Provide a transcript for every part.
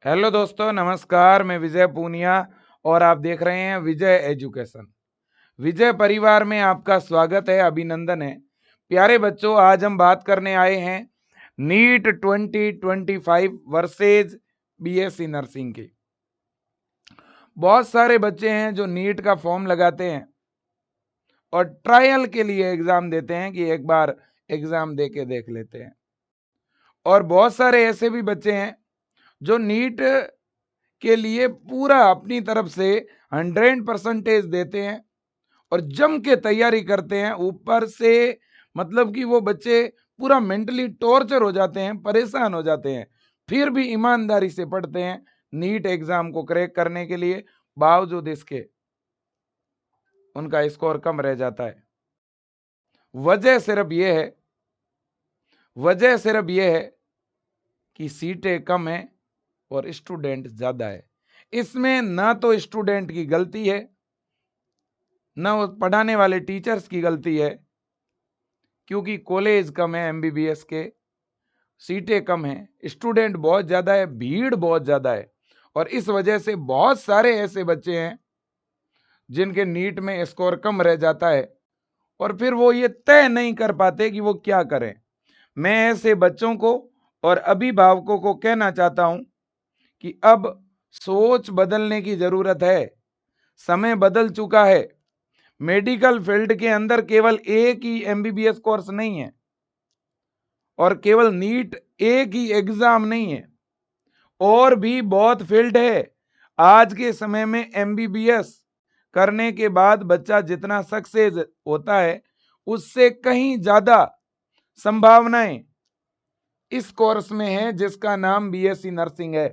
Hello दोस्तों, नमस्कार। मैं विजय पूनिया और आप देख रहे हैं विजय एजुकेशन। विजय परिवार में आपका स्वागत है, अभिनंदन है। प्यारे बच्चों, आज हम बात करने आए हैं नीट 2025 वर्सेज बीएससी नर्सिंग की। बहुत सारे बच्चे हैं जो नीट का फॉर्म लगाते हैं और ट्रायल के लिए एग्जाम देते हैं कि एक बार एग्जाम दे के देख लेते हैं। और बहुत सारे ऐसे भी बच्चे हैं जो नीट के लिए पूरा अपनी तरफ से 100% देते हैं और जम के तैयारी करते हैं। ऊपर से मतलब कि वो बच्चे पूरा मेंटली टॉर्चर हो जाते हैं, परेशान हो जाते हैं, फिर भी ईमानदारी से पढ़ते हैं नीट एग्जाम को क्रैक करने के लिए। बावजूद इसके उनका स्कोर कम रह जाता है। वजह सिर्फ ये है कि सीटें कम है और स्टूडेंट ज्यादा है। इसमें ना तो स्टूडेंट की गलती है, ना वो पढ़ाने वाले टीचर्स की गलती है, क्योंकि कॉलेज कम है, एमबीबीएस के सीटें कम हैं, स्टूडेंट बहुत ज्यादा है, भीड़ बहुत ज्यादा है। और इस वजह से बहुत सारे ऐसे बच्चे हैं जिनके नीट में स्कोर कम रह जाता है और फिर वो ये तय नहीं कर पाते कि वो क्या करें। मैं ऐसे बच्चों को और अभिभावकों को कहना चाहता हूं कि अब सोच बदलने की जरूरत है। समय बदल चुका है। मेडिकल फील्ड के अंदर केवल एक ही एमबीबीएस कोर्स नहीं है और केवल नीट एक ही एग्जाम नहीं है, और भी बहुत फील्ड है। आज के समय में एमबीबीएस करने के बाद बच्चा जितना सक्सेस होता है, उससे कहीं ज्यादा संभावनाएं इस कोर्स में है जिसका नाम बीएससी नर्सिंग है।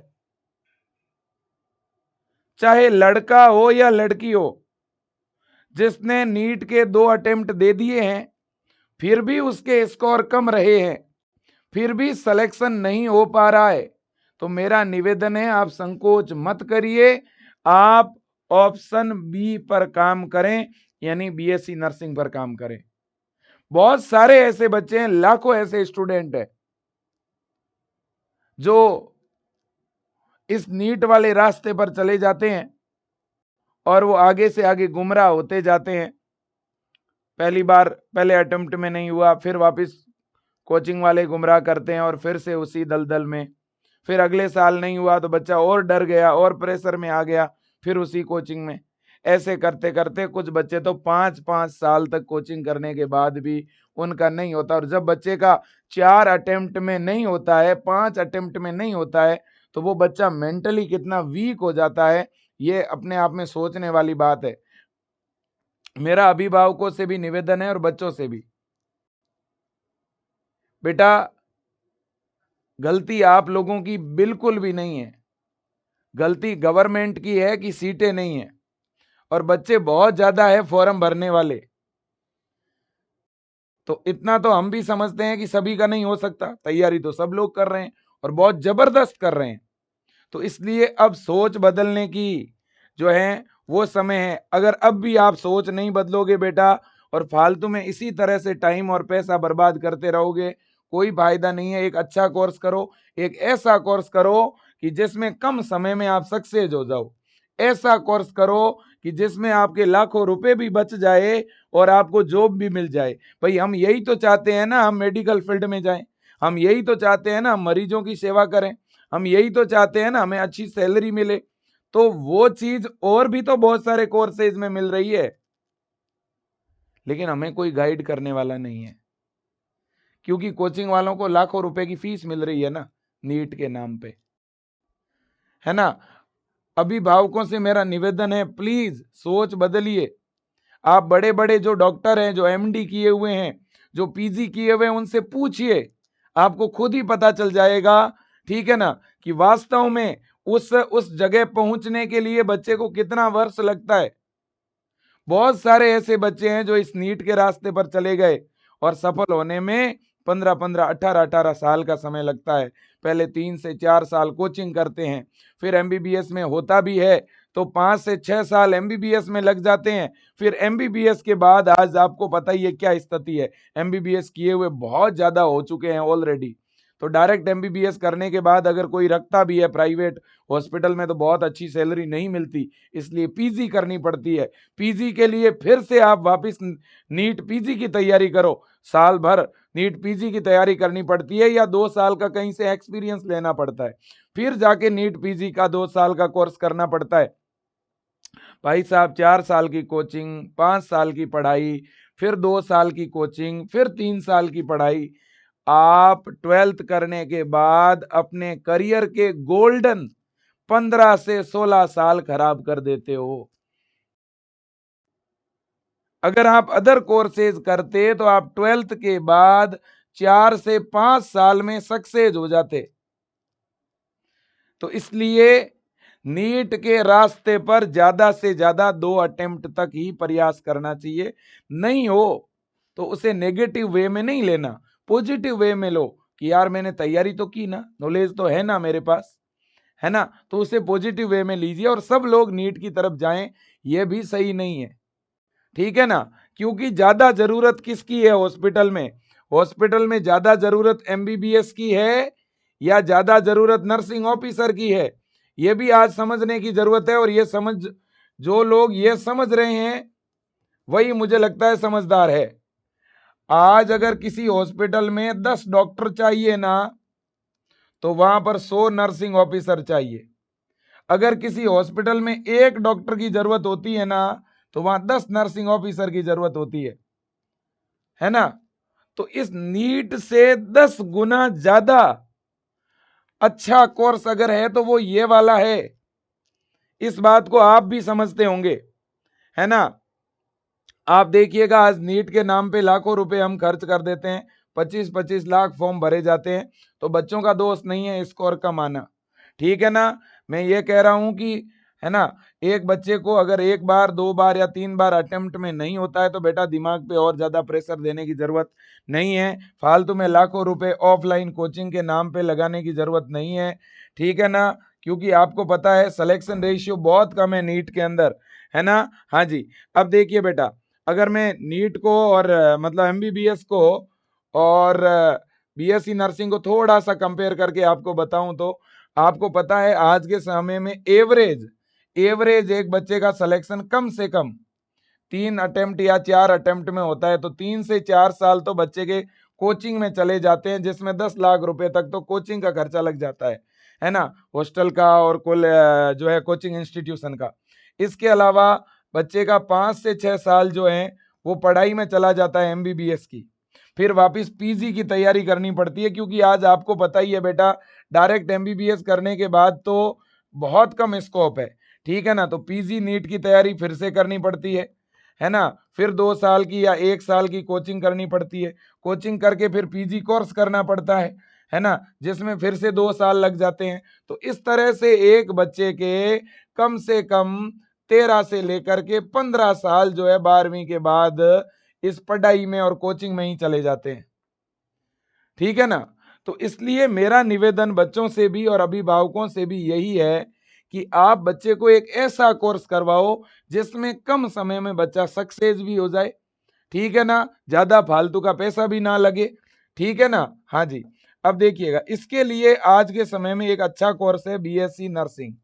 चाहे लड़का हो या लड़की हो, जिसने नीट के 2 अटेम्प्ट दे दिए हैं फिर भी उसके स्कोर कम रहे हैं, फिर भी सिलेक्शन नहीं हो पा रहा है, तो मेरा निवेदन है आप संकोच मत करिए, आप ऑप्शन बी पर काम करें, यानी बीएससी नर्सिंग पर काम करें। बहुत सारे ऐसे बच्चे हैं, लाखों ऐसे स्टूडेंट हैं जो इस नीट वाले रास्ते पर चले जाते हैं और वो आगे से आगे गुमराह होते जाते हैं। पहले अटेम्प्ट में नहीं हुआ, फिर वापस कोचिंग वाले गुमराह करते हैं और फिर से उसी दलदल में। फिर अगले साल नहीं हुआ तो बच्चा और डर गया और प्रेशर में आ गया, फिर उसी कोचिंग में। ऐसे करते करते कुछ बच्चे तो 5-5 साल तक कोचिंग करने के बाद भी उनका नहीं होता। और जब बच्चे का 4 अटेम्प्ट में नहीं होता है, 5 अटेम्प्ट में नहीं होता है, तो वो बच्चा मेंटली कितना वीक हो जाता है, ये अपने आप में सोचने वाली बात है। मेरा अभिभावकों से भी निवेदन है और बच्चों से भी, बेटा गलती आप लोगों की बिल्कुल भी नहीं है। गलती गवर्नमेंट की है कि सीटें नहीं है और बच्चे बहुत ज्यादा है फॉर्म भरने वाले। तो इतना तो हम भी समझते हैं कि सभी का नहीं हो सकता, तैयारी तो सब लोग कर रहे हैं और बहुत जबरदस्त कर रहे हैं। तो इसलिए अब सोच बदलने की जो है वो समय है। अगर अब भी आप सोच नहीं बदलोगे बेटा और फालतू में इसी तरह से टाइम और पैसा बर्बाद करते रहोगे, कोई फायदा नहीं है। एक अच्छा कोर्स करो, एक ऐसा कोर्स करो कि जिसमें कम समय में आप सक्सेस हो जाओ। ऐसा कोर्स करो कि जिसमें आपके लाखों रुपए भी बच जाए और आपको जॉब भी मिल जाए। भाई हम यही तो चाहते हैं ना, हम मेडिकल फील्ड में जाएं। हम यही तो चाहते हैं ना, हम मरीजों की सेवा करें। हम यही तो चाहते हैं ना, हमें अच्छी सैलरी मिले। तो वो चीज और भी तो बहुत सारे कोर्सेज में मिल रही है, लेकिन हमें कोई गाइड करने वाला नहीं है, क्योंकि कोचिंग वालों को लाखों रुपए की फीस मिल रही है ना नीट के नाम पे, है ना। अभिभावकों से मेरा निवेदन है, प्लीज सोच बदलिए। आप बड़े बड़े जो डॉक्टर हैं, जो एमडी किए हुए हैं, जो पीजी किए हुए हैं, उनसे पूछिए, आपको खुद ही पता चल जाएगा, ठीक है ना, कि वास्तव में उस जगह पहुंचने के लिए बच्चे को कितना वर्ष लगता है। बहुत सारे ऐसे बच्चे हैं जो इस नीट के रास्ते पर चले गए और सफल होने में 15-15, 18-18 साल का समय लगता है। पहले 3 से 4 साल कोचिंग करते हैं, फिर एमबीबीएस में होता भी है तो 5 से 6 साल एमबीबीएस में लग जाते हैं। फिर एमबीबीएस के बाद आज आपको पता ही है क्या स्थिति है, एमबीबीएस किए हुए बहुत ज्यादा हो चुके हैं ऑलरेडी। तो डायरेक्ट एमबीबीएस करने के बाद अगर कोई रखता भी है प्राइवेट हॉस्पिटल में तो बहुत अच्छी सैलरी नहीं मिलती, इसलिए पीजी करनी पड़ती है। पीजी के लिए फिर से आप वापस नीट पीजी की तैयारी करो, साल भर नीट पीजी की तैयारी करनी पड़ती है, या 2 साल का कहीं से एक्सपीरियंस लेना पड़ता है, फिर जाके नीट पीजी का 2 साल का कोर्स करना पड़ता है। भाई साहब 4 साल की कोचिंग, 5 साल की पढ़ाई, फिर 2 साल की कोचिंग, फिर 3 साल की पढ़ाई, आप 12th करने के बाद अपने करियर के गोल्डन 15 से 16 साल खराब कर देते हो। अगर आप अदर कोर्सेज करते तो आप 12th के बाद 4 से 5 साल में सक्सेस हो जाते। तो इसलिए नीट के रास्ते पर ज्यादा से ज्यादा 2 अटेम्प्ट तक ही प्रयास करना चाहिए। नहीं हो तो उसे नेगेटिव वे में नहीं लेना, पॉजिटिव वे में लो कि यार मैंने तैयारी तो की ना, नॉलेज तो है ना मेरे पास, है ना, तो उसे पॉजिटिव वे में लीजिए। और सब लोग नीट की तरफ जाएं ये भी सही नहीं है, ठीक है ना, क्योंकि ज्यादा जरूरत किसकी है हॉस्पिटल में? हॉस्पिटल में ज्यादा जरूरत एमबीबीएस की है या ज्यादा जरूरत नर्सिंग ऑफिसर की है? ये भी आज समझने की जरूरत है। और ये समझ, जो लोग ये समझ रहे हैं वही मुझे लगता है समझदार है। आज अगर किसी हॉस्पिटल में 10 डॉक्टर चाहिए ना, तो वहां पर 100 नर्सिंग ऑफिसर चाहिए। अगर किसी हॉस्पिटल में 1 डॉक्टर की जरूरत होती है ना, तो वहां 10 नर्सिंग ऑफिसर की जरूरत होती है ना। तो इस नीट से 10 गुना ज्यादा अच्छा कोर्स अगर है तो वो ये वाला है। इस बात को आप भी समझते होंगे, है ना। आप देखिएगा आज नीट के नाम पे लाखों रुपए हम खर्च कर देते हैं, 25-25 लाख फॉर्म भरे जाते हैं। तो बच्चों का दोष नहीं है स्कोर कमाना, ठीक है ना। मैं ये कह रहा हूं कि, है ना, एक बच्चे को अगर 1 बार 2 बार या 3 बार अटेम्प्ट में नहीं होता है तो बेटा दिमाग पे और ज्यादा प्रेशर देने की जरूरत नहीं है। फालतू में लाखों रुपए ऑफलाइन कोचिंग के नाम पे लगाने की जरूरत नहीं है, ठीक है ना। क्योंकि आपको पता है सिलेक्शन रेशियो बहुत कम है नीट के अंदर, है ना। हाँ जी। अब देखिए बेटा, अगर मैं नीट को और मतलब एमबीबीएस को और बीएससी नर्सिंग को थोड़ा सा कंपेयर करके आपको बताऊं तो आपको पता है आज के समय में एवरेज एक बच्चे का सिलेक्शन कम से कम 3 अटेम्प्ट या 4 अटेम्प्ट में होता है। तो 3 से 4 साल तो बच्चे के कोचिंग में चले जाते हैं, जिसमें 10 लाख रुपए तक तो कोचिंग का खर्चा लग जाता है ना, हॉस्टल का और कुल जो है कोचिंग इंस्टीट्यूशन का। इसके अलावा बच्चे का 5 से 6 साल जो है वो पढ़ाई में चला जाता है एमबीबीएस की, फिर वापस पीजी की तैयारी करनी पड़ती है। क्योंकि आज आपको पता ही है बेटा, डायरेक्ट एमबीबीएस करने के बाद तो बहुत कम स्कोप है, ठीक है ना। तो पीजी नीट की तैयारी फिर से करनी पड़ती है ना। फिर 2 साल की या 1 साल की कोचिंग करनी पड़ती है, कोचिंग करके फिर पीजी कोर्स करना पड़ता है ना, जिसमें फिर से 2 साल लग जाते हैं। तो इस तरह से एक बच्चे के कम से कम 13 से लेकर के 15 साल जो है 12वीं के बाद इस पढ़ाई में और कोचिंग में ही चले जाते हैं, ठीक है ना। तो इसलिए मेरा निवेदन बच्चों से भी और अभिभावकों से भी यही है कि आप बच्चे को एक ऐसा कोर्स करवाओ जिसमें कम समय में बच्चा सक्सेस भी हो जाए, ठीक है ना, ज्यादा फालतू का पैसा भी ना लगे, ठीक है ना। हाँ जी। अब देखिएगा, इसके लिए आज के समय में एक अच्छा कोर्स है बीएससी नर्सिंग।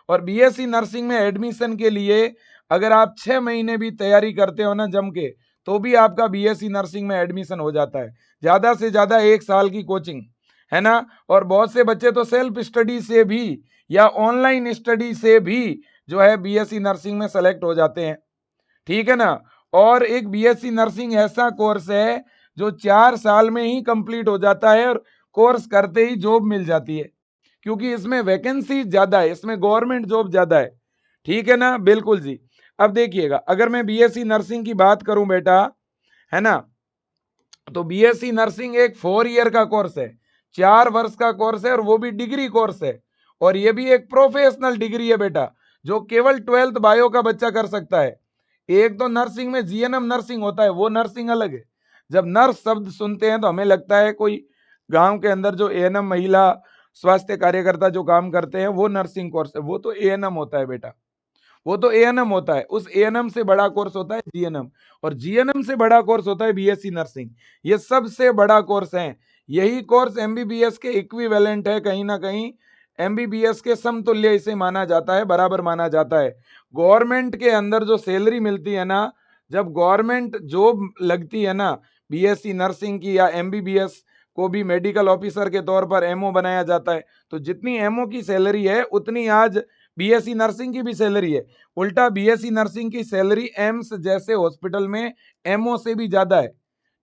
और बीएससी नर्सिंग में एडमिशन के लिए अगर आप 6 महीने भी तैयारी करते हो ना जम के, तो भी आपका बीएससी नर्सिंग में एडमिशन हो जाता है। ज्यादा से ज्यादा 1 साल की कोचिंग, है ना। और बहुत से बच्चे तो सेल्फ स्टडी से भी या ऑनलाइन स्टडी से भी जो है बीएससी नर्सिंग में सेलेक्ट हो जाते हैं, ठीक है ना। और एक बीएससी नर्सिंग ऐसा कोर्स है जो 4 साल में ही कंप्लीट हो जाता है और कोर्स करते ही जॉब मिल जाती है, क्योंकि इसमें वैकेंसी ज्यादा है, इसमें गवर्नमेंट जॉब ज्यादा है, ठीक है ना। बिल्कुल जी। अब देखिएगा, अगर मैं बीएससी नर्सिंग की बात करूं बेटा, है ना, तो बीएससी नर्सिंग एक 4 ईयर का कोर्स है, 4 वर्ष का कोर्स है, और वो भी डिग्री कोर्स है। और ये भी एक प्रोफेशनल डिग्री है बेटा, जो केवल 12th बायो का बच्चा कर सकता है। एक तो नर्सिंग में जीएनएम नर्सिंग होता है, वो नर्सिंग अलग है। जब नर्स शब्द सुनते हैं तो हमें लगता है कोई गांव के अंदर जो एएनएम महिला स्वास्थ्य कार्यकर्ता जो काम करते हैं वो नर्सिंग कोर्स है, वो तो एएनएम होता है बेटा, वो तो एएनएम होता है। उस एएनएम से बड़ा कोर्स होता है जीएनएम, और जीएनएम से बड़ा कोर्स होता है बीएससी नर्सिंग। ये सबसे बड़ा कोर्स है। यही कोर्स एमबीबीएस के इक्विवेलेंट है, कहीं ना कहीं एमबीबीएस के समतुल्य इसे माना जाता है, बराबर माना जाता है। गवर्नमेंट के अंदर जो सैलरी मिलती है ना, जब गवर्नमेंट जॉब लगती है ना, बीएससी नर्सिंग की या एमबीबीएस को भी मेडिकल ऑफिसर के तौर पर एमओ बनाया जाता है, तो जितनी एमओ की सैलरी है उतनी आज बीएससी नर्सिंग की भी सैलरी है। उल्टा बीएससी नर्सिंग की सैलरी एम्स जैसे हॉस्पिटल में एमओ से भी ज्यादा है,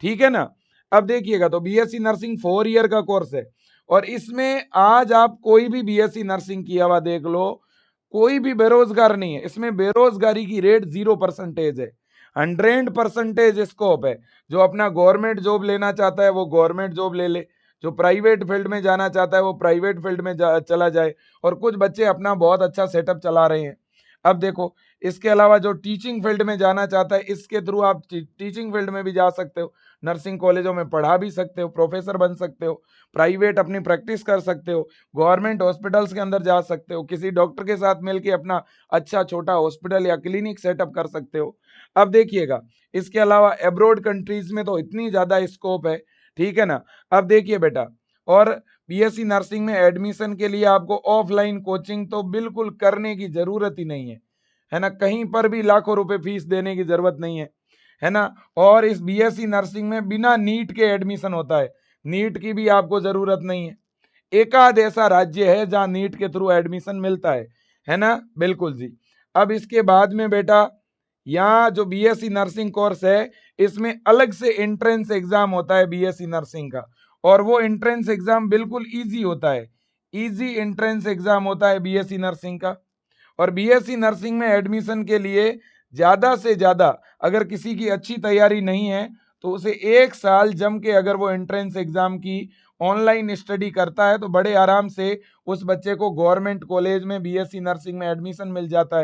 ठीक है ना। अब देखिएगा, तो बीएससी नर्सिंग 4 ईयर का कोर्स है, और इसमें आज आप कोई भी बीएससी नर्सिंग किया हुआ देख लो, कोई भी बेरोजगार नहीं है। इसमें बेरोजगारी की रेट 0% है, 100% स्कोप है। जो अपना गवर्नमेंट जॉब लेना चाहता है वो गवर्नमेंट जॉब ले ले, जो प्राइवेट फील्ड में जाना चाहता है वो प्राइवेट फील्ड में चला जाए, और कुछ बच्चे अपना बहुत अच्छा सेटअप चला रहे हैं। अब देखो, इसके अलावा जो टीचिंग फील्ड में जाना चाहता है, इसके थ्रू आप टीचिंग फील्ड में भी जा सकते हो, नर्सिंग कॉलेजों में पढ़ा भी सकते हो, प्रोफेसर बन सकते हो, प्राइवेट अपनी प्रैक्टिस कर सकते हो, गवर्नमेंट हॉस्पिटल्स के अंदर जा सकते हो, किसी डॉक्टर के साथ मिलकर अपना अच्छा छोटा हॉस्पिटल या क्लिनिक सेटअप कर सकते हो। अब देखिएगा, इसके अलावा एब्रोड कंट्रीज में तो इतनी ज्यादा स्कोप है, ठीक है ना। अब देखिए बेटा, और बीएससी नर्सिंग में एडमिशन के लिए आपको ऑफलाइन कोचिंग तो बिल्कुल करने की जरूरत ही नहीं है ना, कहीं पर भी लाखों रुपए फीस देने की जरूरत नहीं है ना। और इस बीएससी नर्सिंग में बिना नीट के एडमिशन होता है, नीट की भी आपको जरूरत नहीं है। एकाध ऐसा राज्य है जहां नीट के थ्रू एडमिशन मिलता है ना, बिल्कुल जी। अब इसके बाद में बेटा, यहाँ जो बीएससी नर्सिंग कोर्स है, इसमें अलग से एंट्रेंस एग्जाम होता है बीएससी नर्सिंग का, और वो एंट्रेंस एग्जाम बिल्कुल इजी होता है, इजी एंट्रेंस एग्जाम होता है बीएससी नर्सिंग का। और बीएससी नर्सिंग में एडमिशन के लिए ज्यादा से ज्यादा, अगर किसी की अच्छी तैयारी नहीं है तो उसे 1 साल जम के अगर वो एंट्रेंस एग्जाम की ऑनलाइन स्टडी करता है तो बड़े आराम से उस बच्चे को गवर्नमेंट कॉलेज में बीएससी नर्सिंग में एडमिशन मिल जाता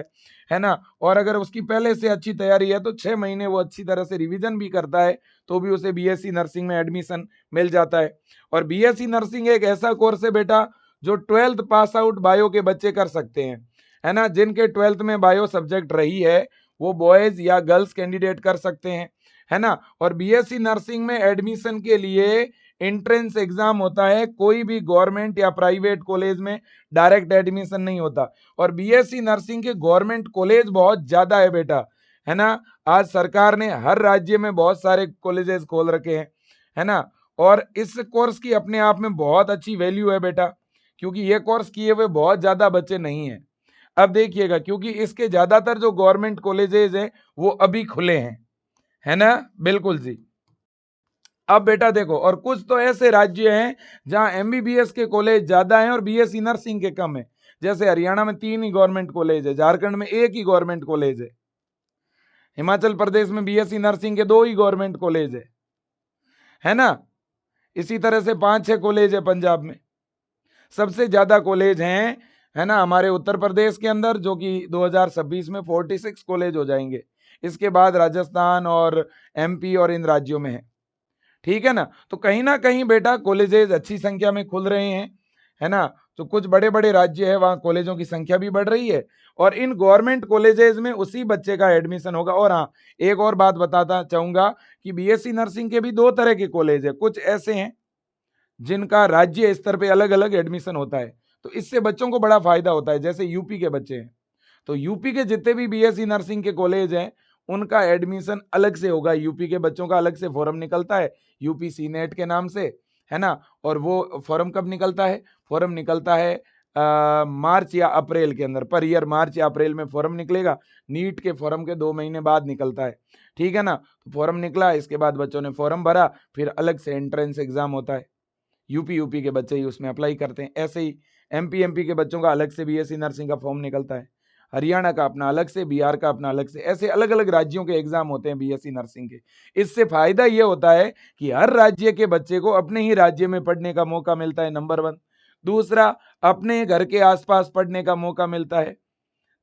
है ना। और अगर उसकी पहले से अच्छी तैयारी है तो 6 महीने वो अच्छी तरह से रिवीजन भी करता है तो भी उसे बीएससी नर्सिंग में एडमिशन मिल जाता है। और बीएससी नर्सिंग एक ऐसा कोर्स है बेटा जो 12th पास आउट बायो के बच्चे कर सकते हैं, है ना। जिनके 12th में बायो सब्जेक्ट रही है वो बॉयज या गर्ल्स कैंडिडेट कर सकते हैं, है ना। और बीएससी नर्सिंग में एडमिशन के लिए एंट्रेंस एग्जाम होता है, कोई भी गवर्नमेंट या प्राइवेट कॉलेज में डायरेक्ट एडमिशन नहीं होता। और बीएससी नर्सिंग के गवर्नमेंट कॉलेज बहुत ज्यादा है बेटा, है ना। आज सरकार ने हर राज्य में बहुत सारे कॉलेजेस खोल रखे हैं, है ना। और इस कोर्स की अपने आप में बहुत अच्छी वैल्यू है बेटा, क्योंकि ये कोर्स किए हुए बहुत ज्यादा बच्चे नहीं है। अब देखिएगा, क्योंकि इसके ज्यादातर जो गवर्नमेंट कॉलेजेस हैं वो अभी खुले हैं, है ना, बिल्कुल जी। अब बेटा देखो, और कुछ तो ऐसे राज्य हैं जहां एमबीबीएस के कॉलेज ज्यादा हैं और बीएससी नर्सिंग के कम है। जैसे हरियाणा में 3 ही गवर्नमेंट कॉलेज है, झारखंड में 1 ही गवर्नमेंट कॉलेज हिमाचल प्रदेश में बीएससी नर्सिंग के 2 ही गवर्नमेंट कॉलेज है ना। इसी तरह से 5-6 कॉलेज है पंजाब में। सबसे ज्यादा कॉलेज हैं, है ना, हमारे उत्तर प्रदेश के अंदर, जो कि 2026 में 46 कॉलेज हो जाएंगे। इसके बाद राजस्थान और एमपी और इन राज्यों में है, ठीक है ना। तो कहीं ना कहीं बेटा कॉलेजेस अच्छी संख्या में खुल रहे हैं, है ना। तो कुछ बड़े बड़े राज्य है वहां कॉलेजों की संख्या भी बढ़ रही है, और इन गवर्नमेंट कॉलेजेस में उसी बच्चे का एडमिशन होगा। और हाँ, एक और बात बताता चाहूंगा कि बीएससी नर्सिंग के भी 2 तरह के कॉलेज है। कुछ ऐसे हैं जिनका राज्य स्तर पे अलग अलग एडमिशन होता है, तो इससे बच्चों को बड़ा फायदा होता है। जैसे यूपी के बच्चे हैं, तो यूपी के जितने भी बीएससी नर्सिंग के कॉलेज हैं उनका एडमिशन अलग से होगा। यूपी के बच्चों का अलग से फॉर्म निकलता है, यूपी सी नेट के नाम से, है ना। और वो फॉर्म कब निकलता है? फॉर्म निकलता है मार्च या अप्रैल के अंदर, पर ईयर मार्च या अप्रैल में फॉर्म निकलेगा। नीट के फॉर्म के 2 महीने बाद निकलता है, ठीक है ना। तो फॉर्म निकला, इसके बाद बच्चों ने फॉर्म भरा, फिर अलग से एंट्रेंस एग्जाम होता है। यूपी के बच्चे ही उसमें अप्लाई करते हैं। ऐसे ही एमपी के बच्चों का अलग से बीएससी नर्सिंग का फॉर्म निकलता है, हरियाणा का अपना अलग से, बिहार का अपना अलग से, ऐसे अलग अलग राज्यों के एग्जाम होते हैं बीएससी नर्सिंग के। इससे फायदा ये होता है कि हर राज्य के बच्चे को अपने ही राज्य में पढ़ने का मौका मिलता है, नंबर 1। दूसरा, अपने घर के आसपास पढ़ने का मौका मिलता है।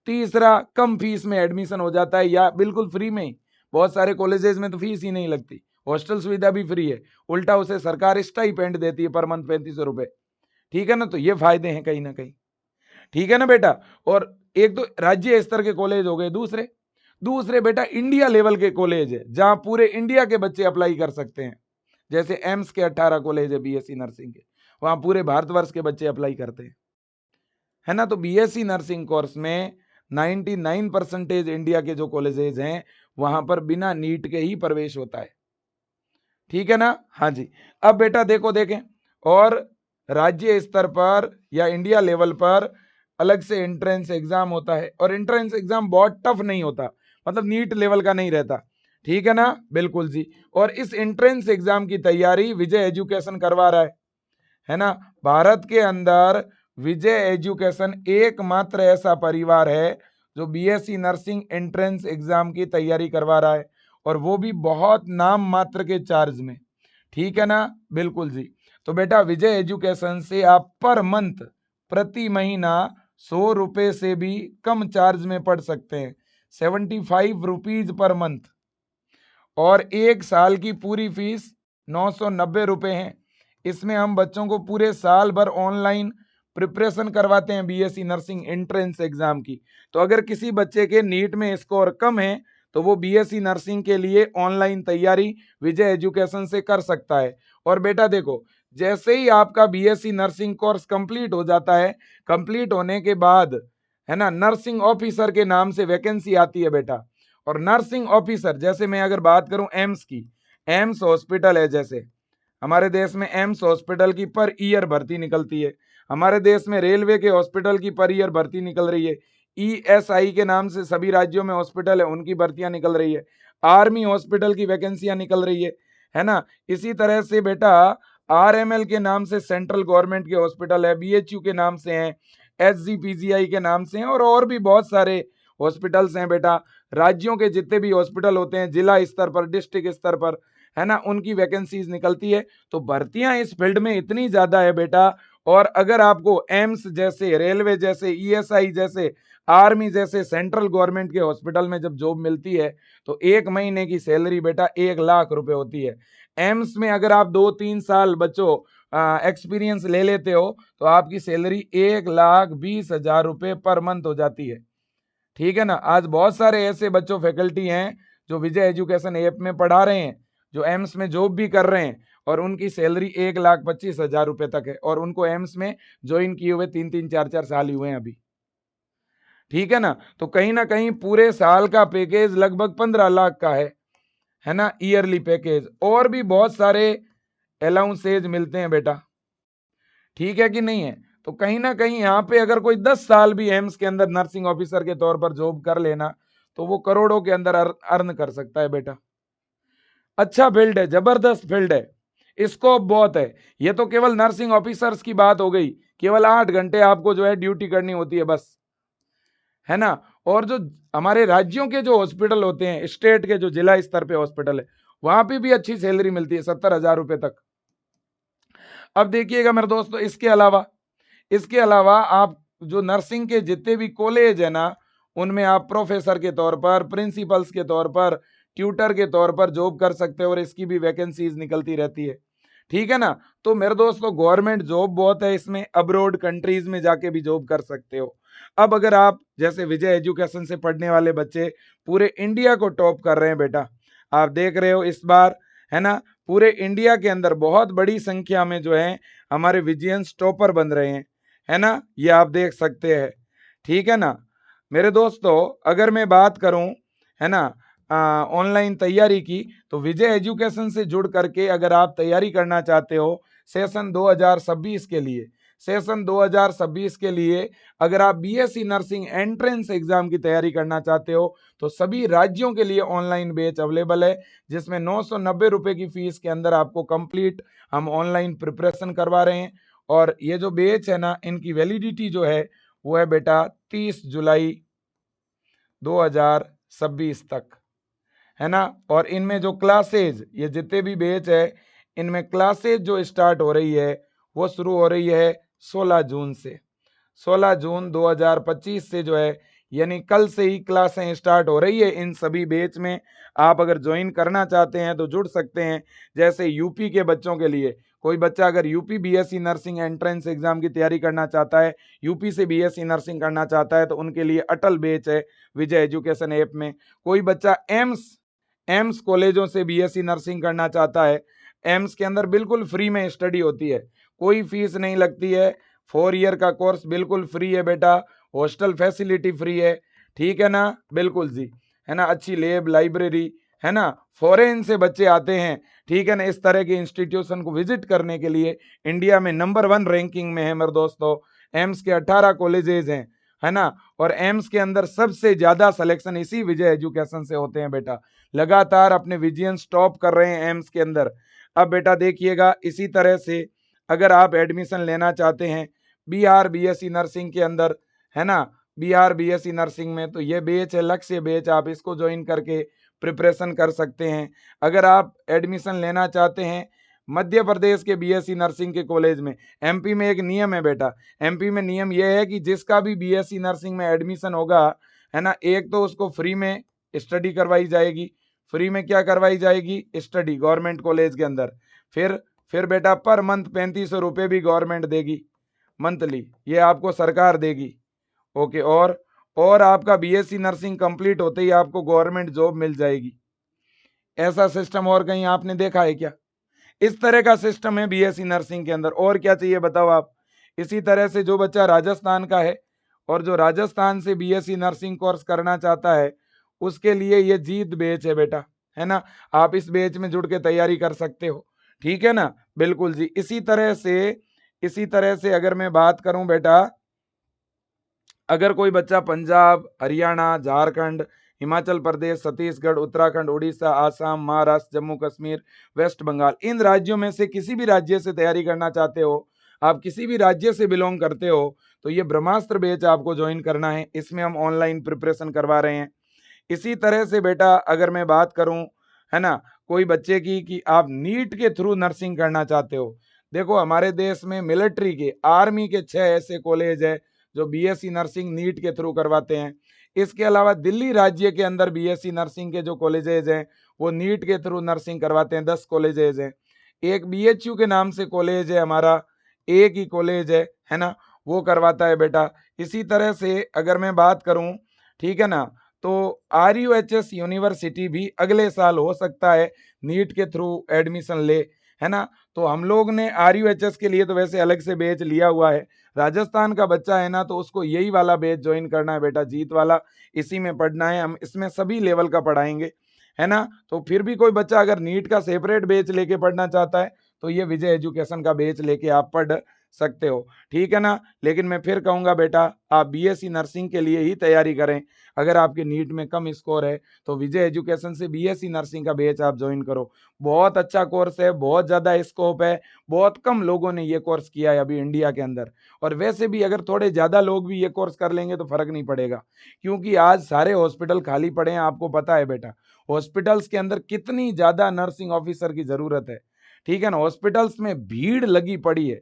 तीसरा, कम फीस में एडमिशन हो जाता है या बिल्कुल फ्री में ही। बहुत सारे कॉलेजेस में तो फीस ही नहीं लगती, हॉस्टल सुविधा भी फ्री है, उल्टा उसे सरकार स्टाइपेंड देती है पर मंथ 3500 रुपए, ठीक है ना। तो ये फायदे हैं कहीं ना कहीं, ठीक है ना बेटा। और एक तो राज्य स्तर के कॉलेज हो गए। दूसरे दूसरे बेटा इंडिया लेवल के कॉलेज है जहां पूरे इंडिया के बच्चे अप्लाई कर सकते हैं, जैसे एम्स के 18 कॉलेज है बीएससी नर्सिंग के, वहां पूरे भारतवर्ष के बच्चे अप्लाई करते हैं, है ना। तो बीएससी नर्सिंग कोर्स में 99% इंडिया के जो कॉलेजेस हैं वहां पर बिना नीट के ही प्रवेश होता है, ठीक है ना। हाँ जी। अब बेटा देखो देखें, और राज्य स्तर पर या इंडिया लेवल पर अलग से एंट्रेंस एग्जाम होता है, और एंट्रेंस एग्जाम बहुत टफ नहीं होता, मतलब नीट लेवल का नहीं रहता, ठीक है ना, बिल्कुल जी। और इस एंट्रेंस एग्जाम की तैयारी विजय एजुकेशन करवा रहा है ना। भारत के अंदर विजय एजुकेशन एकमात्र ऐसा परिवार है जो बीएससी नर्सिंग एंट्रेंस एग्जाम की तैयारी करवा रहा है, और वो भी बहुत नाम मात्र के चार्ज में, ठीक है ना, बिल्कुल जी। तो बेटा विजय एजुकेशन से आप पर मंथ, प्रति महीना 100 रुपए से भी कम चार्ज में पढ़ सकते हैं, 75 रुपीज पर मंथ, और 1 साल की पूरी फीस 990 रुपए है। इसमें हम बच्चों को पूरे साल भर ऑनलाइन प्रिपरेशन करवाते हैं बीएससी नर्सिंग एंट्रेंस एग्जाम की। तो अगर किसी बच्चे के नीट में स्कोर कम है तो वो बीएससी नर्सिंग के लिए ऑनलाइन तैयारी विजय एजुकेशन से कर सकता है। और बेटा देखो, जैसे ही आपका बीएससी नर्सिंग कोर्स कंप्लीट हो जाता है, कंप्लीट होने के बाद, है ना, नर्सिंग ऑफिसर के नाम से वैकेंसी आती है बेटा। और नर्सिंग ऑफिसर, जैसे मैं अगर बात करूं एम्स की, एम्स हॉस्पिटल है, जैसे हमारे देश में एम्स हॉस्पिटल की पर ईयर भर्ती निकलती है, हमारे देश में रेलवे के हॉस्पिटल की पर ईयर भर्ती निकल रही है, ईएसआई के नाम से सभी राज्यों में हॉस्पिटल है, उनकी भर्तियां निकल रही है, आर्मी हॉस्पिटल की वैकेंसियां निकल रही है ना। इसी तरह से बेटा आरएमएल के नाम से सेंट्रल गवर्नमेंट के हॉस्पिटल है, बीएचयू के नाम से हैं, एसजीपीजीआई के नाम से हैं, और भी बहुत सारे हॉस्पिटल्स हैं बेटा। राज्यों के जितने भी हॉस्पिटल होते हैं, जिला स्तर पर, डिस्ट्रिक्ट स्तर पर, है ना, उनकी वैकेंसीज निकलती है। तो भर्तियां इस फील्ड में इतनी ज्यादा है बेटा। और अगर आपको एम्स जैसे, रेलवे जैसे, ईएसआई जैसे, आर्मी जैसे सेंट्रल गवर्नमेंट के हॉस्पिटल में जब जॉब मिलती है तो 1 महीने की सैलरी बेटा 1 लाख रुपए होती है। एम्स में अगर आप 2-3 साल बच्चों एक्सपीरियंस ले लेते हो तो आपकी सैलरी 1,20,000 रुपए पर मंथ हो जाती है, ठीक है ना। आज बहुत सारे ऐसे बच्चों, फैकल्टी हैं जो विजय एजुकेशन ऐप में पढ़ा रहे हैं, जो एम्स में जॉब भी कर रहे हैं, और उनकी सैलरी 1,25,000 रुपए तक है, और उनको एम्स में ज्वाइन किए हुए 3-3, 4-4 साल ही हुए हैं अभी, ठीक है ना। तो कहीं ना कहीं पूरे साल का पैकेज लगभग 15 लाख का है ना, ईयरली पैकेज, और भी बहुत सारे अलाउंसेज मिलते हैं बेटा, ठीक है कि नहीं है। तो कहीं ना कहीं यहाँ पे अगर कोई 10 साल भी एम्स के अंदर नर्सिंग ऑफिसर के तौर पर जॉब कर लेना तो वो करोड़ों के अंदर अर्न कर सकता है बेटा। अच्छा फील्ड है, जबरदस्त फील्ड है, स्कोप बहुत है। ये तो केवल नर्सिंग ऑफिसर्स की बात हो गई, केवल 8 घंटे आपको जो है ड्यूटी करनी होती है बस, है ना। और जो हमारे राज्यों के जो हॉस्पिटल होते हैं, स्टेट के जो जिला स्तर पे हॉस्पिटल है, वहां पे भी अच्छी सैलरी मिलती है, 70,000 रुपए तक। अब देखिएगा मेरे दोस्तों, इसके अलावा आप जो नर्सिंग के जितने भी कॉलेज है ना, उनमें आप प्रोफेसर के तौर पर, प्रिंसिपल्स के तौर पर, ट्यूटर के तौर पर जॉब कर सकते हो, और इसकी भी वैकेंसीज निकलती रहती है, ठीक है ना। तो मेरे दोस्तों गवर्नमेंट जॉब बहुत है इसमें, अब्रॉड कंट्रीज में जाके भी जॉब कर सकते हो। अब अगर आप जैसे विजय एजुकेशन से पढ़ने वाले बच्चे पूरे इंडिया को टॉप कर रहे हैं बेटा, आप देख रहे हो इस बार, है ना, पूरे इंडिया के अंदर बहुत बड़ी संख्या में जो है हमारे विजियंस टॉपर बन रहे हैं, है ना, ये आप देख सकते हैं, ठीक है ना। मेरे दोस्तों अगर मैं बात करूं, है ना, ऑनलाइन तैयारी की, तो विजय एजुकेशन से जुड़ करके अगर आप तैयारी करना चाहते हो सेशन 2026 के लिए, सेशन 2026 के लिए अगर आप बीएससी नर्सिंग एंट्रेंस एग्जाम की तैयारी करना चाहते हो तो सभी राज्यों के लिए ऑनलाइन बैच अवेलेबल है, जिसमें 990 रुपए की फीस के अंदर आपको कंप्लीट हम ऑनलाइन प्रिपरेशन करवा रहे हैं। और ये जो बैच है ना, इनकी वैलिडिटी जो है वो है बेटा 30 जुलाई 2026 तक, है ना। और इनमें जो क्लासेज, ये जितने भी बैच है, इनमें क्लासेज जो स्टार्ट हो रही है वो शुरू हो रही है 16 जून से, 16 जून 2025 से जो है, यानी कल से ही क्लासें स्टार्ट हो रही है इन सभी बैच में। आप अगर ज्वाइन करना चाहते हैं तो जुड़ सकते हैं। जैसे यूपी के बच्चों के लिए, कोई बच्चा अगर UP BSc nursing entrance exam की तैयारी करना चाहता है, यूपी से बीएससी नर्सिंग करना चाहता है, तो उनके लिए अटल बैच है विजय एजुकेशन ऐप में। कोई बच्चा एम्स कॉलेजों से बीएससी नर्सिंग करना चाहता है, एम्स के अंदर बिल्कुल फ्री में स्टडी होती है, कोई फीस नहीं लगती है। 4 ईयर का कोर्स बिल्कुल फ्री है बेटा, हॉस्टल फैसिलिटी फ्री है, ठीक है ना, बिल्कुल जी, है ना, अच्छी लैब लाइब्रेरी, है ना, फॉरेन से बच्चे आते हैं, ठीक है ना, इस तरह के इंस्टीट्यूशन को विजिट करने के लिए। इंडिया में नंबर 1 रैंकिंग में है मेरे दोस्तों, एम्स के 18 कॉलेजेस हैं, है ना, और एम्स के अंदर सबसे ज्यादा सिलेक्शन इसी विजय एजुकेशन से होते हैं बेटा, लगातार अपने विजन टॉप कर रहे हैं एम्स के अंदर। अब बेटा देखिएगा, इसी तरह से अगर आप एडमिशन लेना चाहते हैं बिहार बीएससी नर्सिंग के अंदर, है ना, बिहार बीएससी नर्सिंग में, तो ये बैच है लक्ष्य बैच, आप इसको ज्वाइन करके प्रिपरेशन कर सकते हैं। अगर आप एडमिशन लेना चाहते हैं मध्य प्रदेश के बीएससी नर्सिंग के कॉलेज में, एमपी में एक नियम है बेटा, एमपी में नियम यह है कि जिसका भी बीएससी नर्सिंग में एडमिशन होगा, है ना, एक तो उसको फ्री में स्टडी करवाई जाएगी, फ्री में क्या करवाई जाएगी, स्टडी गवर्नमेंट कॉलेज के अंदर। फिर बेटा पर मंथ 3500 रुपये भी गवर्नमेंट देगी मंथली, ये आपको सरकार देगी। ओके, और आपका बीएससी नर्सिंग कंप्लीट होते ही आपको गवर्नमेंट जॉब मिल जाएगी। ऐसा सिस्टम और कहीं आपने देखा है क्या? इस तरह का सिस्टम है बीएससी नर्सिंग के अंदर। और क्या चाहिए बताओ आप? इसी तरह से जो बच्चा राजस्थान का है और जो राजस्थान से बीएससी नर्सिंग कोर्स करना चाहता है, उसके लिए ये जीत बैच है बेटा, है ना, आप इस बैच में जुड़ के तैयारी कर सकते हो, ठीक है ना, बिल्कुल जी। इसी तरह से अगर मैं बात करूं बेटा, अगर कोई बच्चा पंजाब, हरियाणा, झारखंड, हिमाचल प्रदेश, छत्तीसगढ़, उत्तराखंड, उड़ीसा, आसाम, महाराष्ट्र, जम्मू कश्मीर, वेस्ट बंगाल, इन राज्यों में से किसी भी राज्य से तैयारी करना चाहते हो, आप किसी भी राज्य से बिलोंग करते हो, तो ये ब्रह्मास्त्र बैच आपको ज्वाइन करना है। इसमें हम ऑनलाइन प्रिपरेशन करवा रहे हैं। इसी तरह से बेटा अगर मैं बात करूं, है ना, कोई बच्चे की कि आप नीट के थ्रू नर्सिंग करना चाहते हो, देखो हमारे देश में मिलिट्री के, आर्मी के 6 ऐसे कॉलेज है जो बीएससी नर्सिंग नीट के थ्रू करवाते हैं। इसके अलावा दिल्ली राज्य के अंदर बीएससी नर्सिंग के जो कॉलेजेज हैं वो नीट के थ्रू नर्सिंग करवाते हैं, 10 कॉलेजेज हैं। एक बीएचयू के नाम से कॉलेज है हमारा, एक ही कॉलेज है ना, वो करवाता है बेटा। इसी तरह से अगर मैं बात करूं, ठीक है ना, तो RUHS यूनिवर्सिटी भी अगले साल हो सकता है नीट के थ्रू एडमिशन ले, है ना। तो हम लोग ने RUHS के लिए तो वैसे अलग से बैच लिया हुआ है, राजस्थान का बच्चा है ना तो उसको यही वाला बैच ज्वाइन करना है बेटा, जीत वाला, इसी में पढ़ना है, हम इसमें सभी लेवल का पढ़ाएंगे, है ना। तो फिर भी कोई बच्चा अगर नीट का सेपरेट बैच लेके पढ़ना चाहता है तो ये विजय एजुकेशन का बैच लेके आप पढ़ सकते हो, ठीक है ना। लेकिन मैं फिर कहूंगा बेटा, आप बीएससी नर्सिंग के लिए ही तैयारी करें। अगर आपके नीट में कम स्कोर है तो विजय एजुकेशन से बीएससी नर्सिंग का बैच आप ज्वाइन करो, बहुत अच्छा कोर्स है, बहुत ज़्यादा स्कोप है, बहुत कम लोगों ने ये कोर्स किया है अभी इंडिया के अंदर। और वैसे भी अगर थोड़े ज़्यादा लोग भी ये कोर्स कर लेंगे तो फर्क नहीं पड़ेगा, क्योंकि आज सारे हॉस्पिटल खाली पड़े हैं, आपको पता है बेटा, हॉस्पिटल्स के अंदर कितनी ज़्यादा नर्सिंग ऑफिसर की ज़रूरत है, ठीक है ना, हॉस्पिटल्स में भीड़ लगी पड़ी है।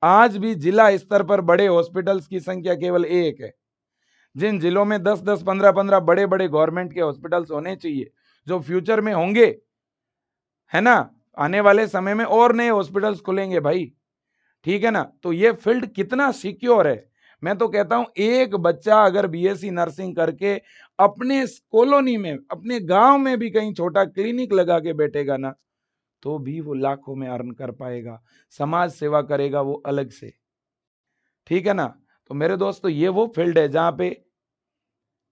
आज भी जिला स्तर पर बड़े हॉस्पिटल्स की संख्या केवल एक है। जिन जिलों में 10-10, 15-15 बड़े बड़े गवर्नमेंट के हॉस्पिटल्स होने चाहिए, जो फ्यूचर में होंगे, है ना, आने वाले समय में और नए हॉस्पिटल्स खुलेंगे भाई, ठीक है ना। तो ये फील्ड कितना सिक्योर है, मैं तो कहता हूं एक बच्चा अगर बीएससी नर्सिंग करके अपने कॉलोनी में, अपने गांव में भी कहीं छोटा क्लिनिक लगा के बैठेगा ना, तो भी वो लाखों में अर्न कर पाएगा, समाज सेवा करेगा वो अलग से, ठीक है ना। तो मेरे दोस्तों ये वो फील्ड है जहां पे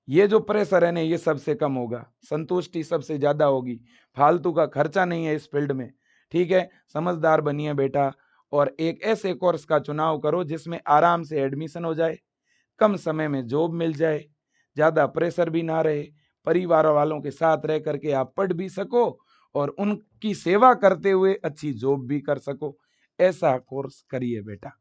ये जो प्रेशर है ना ये सबसे कम होगा, संतुष्टि सबसे ज्यादा होगी, फालतू का खर्चा नहीं है इस फील्ड में, ठीक है। समझदार बनिए बेटा और एक ऐसे कोर्स का चुनाव करो जिसमें आराम से एडमिशन हो जाए, कम समय में जॉब मिल जाए, ज्यादा प्रेशर भी ना रहे, परिवार वालों के साथ रह करके आप पढ़ भी सको और उनकी सेवा करते हुए अच्छी जॉब भी कर सको, ऐसा कोर्स करिए बेटा,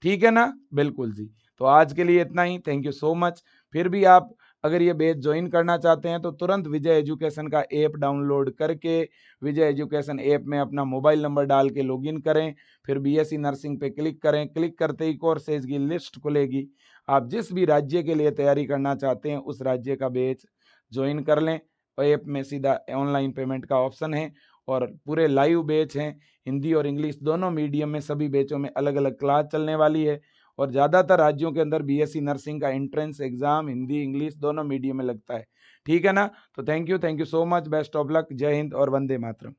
ठीक है ना, बिल्कुल जी। तो आज के लिए इतना ही, थैंक यू सो मच। फिर भी आप अगर ये बैच ज्वाइन करना चाहते हैं तो तुरंत विजय एजुकेशन का ऐप डाउनलोड करके विजय एजुकेशन ऐप में अपना मोबाइल नंबर डाल के लॉगिन करें, फिर बीएससी नर्सिंग पे क्लिक करें, क्लिक करते ही कोर्सेज की लिस्ट खुलेगी, आप जिस भी राज्य के लिए तैयारी करना चाहते हैं उस राज्य का बैच ज्वाइन कर लें, और ऐप में सीधा ऑनलाइन पेमेंट का ऑप्शन है और पूरे लाइव बैच हैं, हिंदी और इंग्लिश दोनों मीडियम में, सभी बैचों में अलग अलग क्लास चलने वाली है। और ज़्यादातर राज्यों के अंदर बीएससी नर्सिंग का एंट्रेंस एग्जाम हिंदी इंग्लिश दोनों मीडियम में लगता है, ठीक है ना। तो thank you so much, best of luck, जय हिंद और वंदे मातरम।